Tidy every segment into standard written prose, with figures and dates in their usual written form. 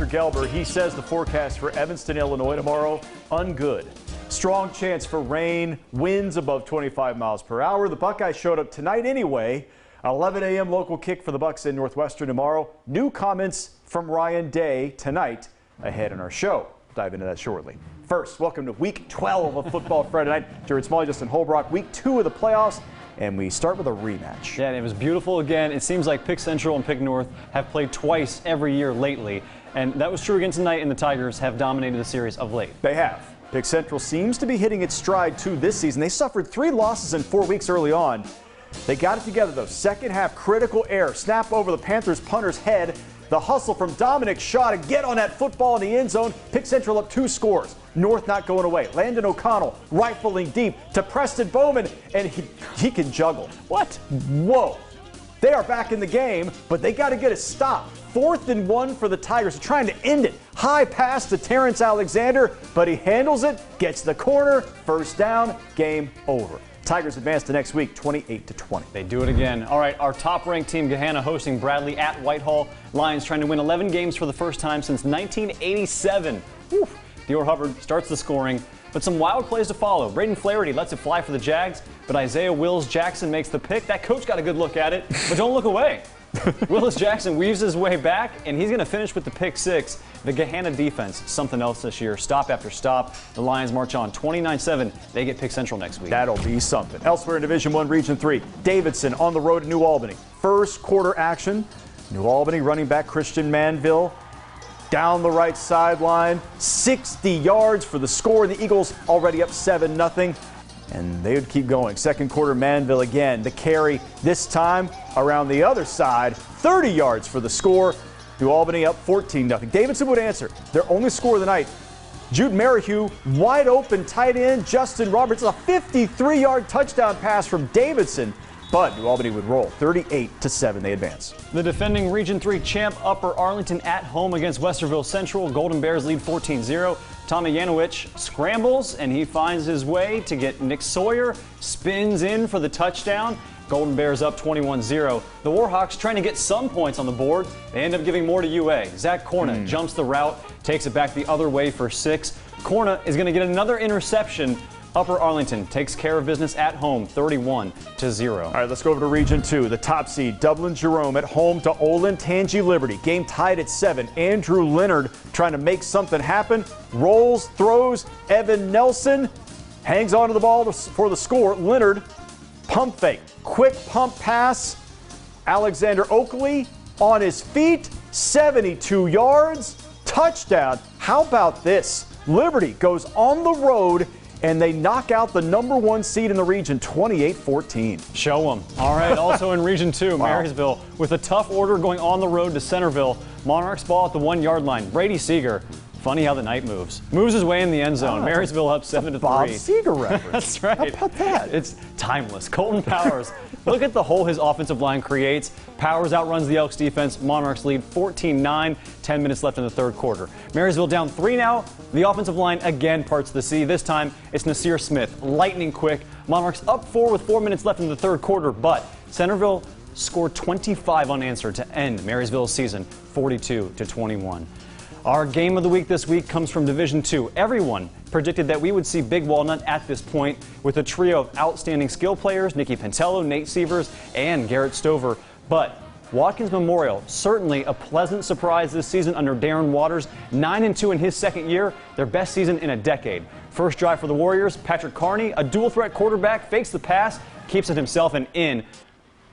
Spencer Gelber. He says the forecast for Evanston, Illinois tomorrow, ungood. Strong chance for rain, winds above 25 miles per hour. The Buckeyes showed up tonight anyway. 11 a.m. local kick for the Bucks in Northwestern tomorrow. New comments from Ryan Day tonight ahead in our show. Dive into that shortly. First, welcome to Week 12 of Football Friday Night. Jared Smalley, Justin Holbrook, Week 2 of the playoffs. And we start with a rematch. Yeah, and it was beautiful again. It seems like Pick Central and Pick North have played twice every year lately. And that was true again tonight, and the Tigers have dominated the series of late. They have. Pick Central seems to be hitting its stride too this season. They suffered 3 losses in 4 weeks early on. They got it together though. Second half, critical error. Snap over the Panthers punter's head. The hustle from Dominic Shaw to get on that football in the end zone. Pick Central up 2 scores. North not going away. Landon O'Connell rifling deep to Preston Bowman, and he can juggle. What? Whoa. They are back in the game, but they got to get a stop. 4th and 1 for the Tigers. They're trying to end it. High pass to Terrence Alexander, but he handles it, gets the corner, first down, game over. Tigers advance to next week, 28-20. They do it again. All right, our top-ranked team, Gahanna, hosting Bradley at Whitehall. Lions trying to win 11 games for the first time since 1987. Whew. Dior Hubbard starts the scoring, but some wild plays to follow. Braden Flaherty lets it fly for the Jags, but Isaiah Wills-Jackson makes the pick. That coach got a good look at it, but don't look away. Willis-Jackson weaves his way back, and he's going to finish with the pick 6. The Gahanna defense, something else this year. Stop after stop. The Lions march on 29-7. They get Pick Central next week. That'll be something. Elsewhere in Division I, Region 3, Davidson on the road to New Albany. First quarter action. New Albany running back Christian Manville down the right sideline. 60 yards for the score. The Eagles already up 7-0. And they would keep going. Second quarter, Manville again. The carry this time around the other side. 30 yards for the score. New Albany up 14-0. Davidson would answer. Their only score of the night. Jude Merrihew, wide open tight end. Justin Roberts, a 53-yard touchdown pass from Davidson. But New Albany would roll 38-7. They advance. The defending Region 3 champ Upper Arlington at home against Westerville Central. Golden Bears lead 14-0. Tommy Yanowich scrambles, and he finds his way to get Nick Sawyer. Spins in for the touchdown. Golden Bears up 21-0. The Warhawks trying to get some points on the board. They end up giving more to UA. Zach Corna jumps the route, takes it back the other way for 6. Corna is going to get another interception. Upper Arlington takes care of business at home, 31-0. All right, let's go over to Region 2. The top seed, Dublin Jerome at home to Olentangy Liberty. Game tied at 7. Andrew Leonard trying to make something happen. Rolls, throws. Evan Nelson hangs on to the ball for the score. Leonard, pump fake. Quick pump pass. Alexander Oakley on his feet. 72 yards. Touchdown. How about this? Liberty goes on the road, and they knock out the number 1 seed in the region, 28-14. Show them. All right, also in Region 2, Wow. Marysville with a tough order going on the road to Centerville. Monarchs ball at the 1-yard line. Brady Seeger, funny how the night moves. Moves his way in the end zone. Marysville up 7-3. Bob Seeger reference. That's right. How about that? It's timeless. Colton Powers. Look at the hole his offensive line creates. Powers outruns the Elks defense. Monarchs lead 14-9. 10 minutes left in the third quarter. Marysville down 3 now. The offensive line again parts the sea. This time it's Nasir Smith. Lightning quick. Monarchs up 4 with 4 minutes left in the third quarter, but Centerville scored 25 unanswered to end Marysville's season, 42-21. Our game of the week this week comes from Division 2. Everyone predicted that we would see Big Walnut at this point with a trio of outstanding skill players, Nicky Pentello, Nate Sievers, and Garrett Stover. But Watkins Memorial, certainly a pleasant surprise this season under Darren Waters. 9-2 in his second year, their best season in a decade. First drive for the Warriors, Patrick Carney, a dual-threat quarterback, fakes the pass, keeps it himself and in.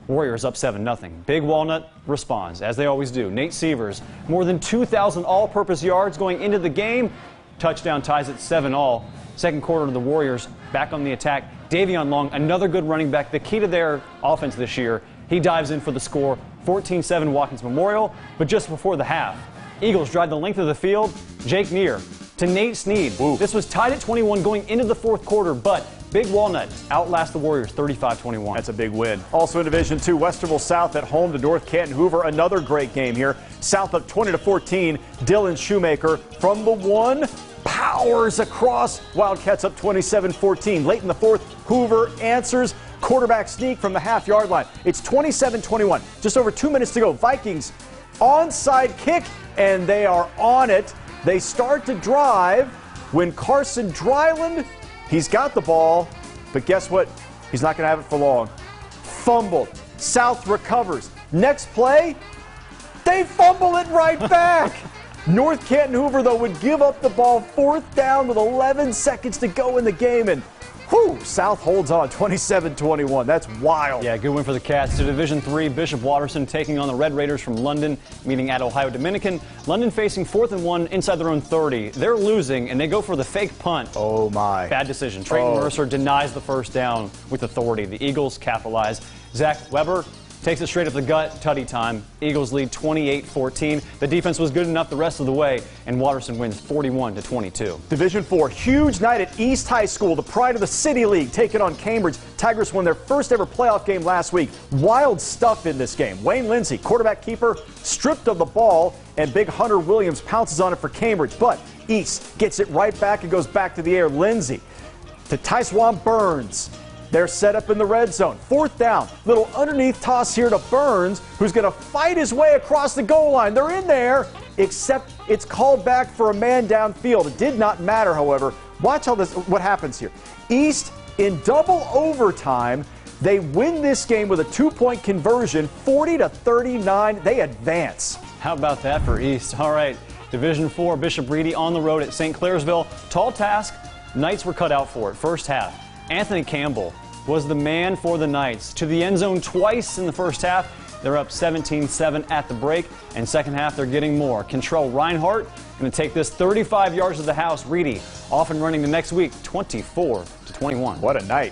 Warriors up 7-0. Big Walnut responds, as they always do. Nate Sievers, more than 2,000 all-purpose yards going into the game. Touchdown ties at 7-all. Second quarter to the Warriors, back on the attack. Davion Long, another good running back, the key to their offense this year. He dives in for the score, 14-7 Watkins Memorial. But just before the half, Eagles drive the length of the field. Jake Neer to Nate Snead. Ooh. This was tied at 21 going into the fourth quarter, but Big Walnut outlast the Warriors 35-21. That's a big win. Also in Division 2, Westerville South at home to North Canton Hoover. Another great game here. South up 20-14. Dylan Shoemaker from the 1 powers across. Wildcats up 27-14. Late in the fourth, Hoover answers. Quarterback sneak from the half-yard line. It's 27-21. Just over 2 minutes to go. Vikings onside kick, and they are on it. They start to drive when Carson Dryland, he's got the ball, but guess what? He's not going to have it for long. Fumbled. South recovers. Next play, they fumble it right back. North Canton Hoover, though, would give up the ball 4th down with 11 seconds to go in the game, and South holds on 27-21. That's wild. Yeah, good win for the Cats. To Division III, Bishop Watterson taking on the Red Raiders from London, meeting at Ohio Dominican. London facing 4th and 1 inside their own 30. They're losing, and they go for the fake punt. Oh, my. Bad decision. Trayton Mercer denies the first down with authority. The Eagles capitalize. Zach Weber takes it straight up the gut. Tutty time. Eagles lead 28-14. The defense was good enough the rest of the way, and Watterson wins 41-22. Division IV, huge night at East High School, the pride of the City League, taking on Cambridge. Tigers won their first ever playoff game last week. Wild stuff in this game. Wayne Lindsay, quarterback keeper, stripped of the ball, and big Hunter Williams pounces on it for Cambridge. But East gets it right back and goes back to the air. Lindsay to Tyswan Burns. They're set up in the red zone. 4th down. Little underneath toss here to Burns, who's going to fight his way across the goal line. They're in there, except it's called back for a man downfield. It did not matter, however. Watch what happens here. East, in double overtime, they win this game with a 2-point conversion, 40-39. They advance. How about that for East? All right, Division IV, Bishop Reedy on the road at St. Clairsville. Tall task. Knights were cut out for it. First half, Anthony Campbell was the man for the Knights. To the end zone twice in the first half. They're up 17-7 at the break, and second half they're getting more. Contrell Reinhardt going to take this 35 yards to the house. Reedy off and running the next week, 24-21. What a night.